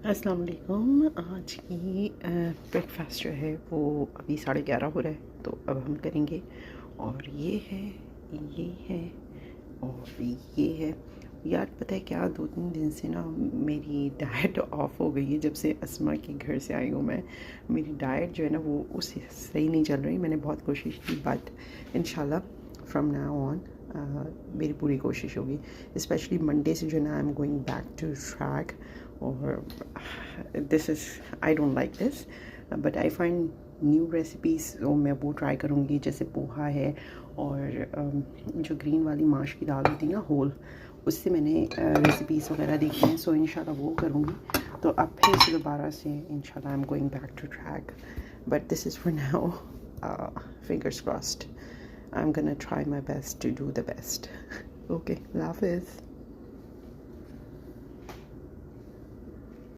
अस्सलाम वालेकुम। आज की ब्रेकफास्ट जो है वो अभी 11:30 हो रहा है, तो अब हम करेंगे। और ये है और ये है। यार पता है क्या, 2-3 दिन से ना मेरी डाइट ऑफ हो गई है। जब से अस्मा के घर से आई हूँ मैं, मेरी डाइट जो है ना वो उससे सही नहीं चल रही। मैंने बहुत कोशिश की, बट इंशाल्लाह फ्रॉम नाउ ऑन मेरी पूरी कोशिश होगी। स्पेशली मंडे से जो ना I am going back to track. और this is, I don't like this, but I find new recipes. तो मैं वो ट्राई करूँगी, जैसे पोहा है और जो ग्रीन वाली माश की दाल होती है ना, होल, उससे मैंने रेसिपीज़ वगैरह देखी हैं। सो इंशाल्लाह वो करूँगी। तो अब फिर से दोबारा से इंशाल्लाह I am going back to track, but this is for now, fingers crossed. I'm gonna try my best to do the best. Okay, Allah Hafiz.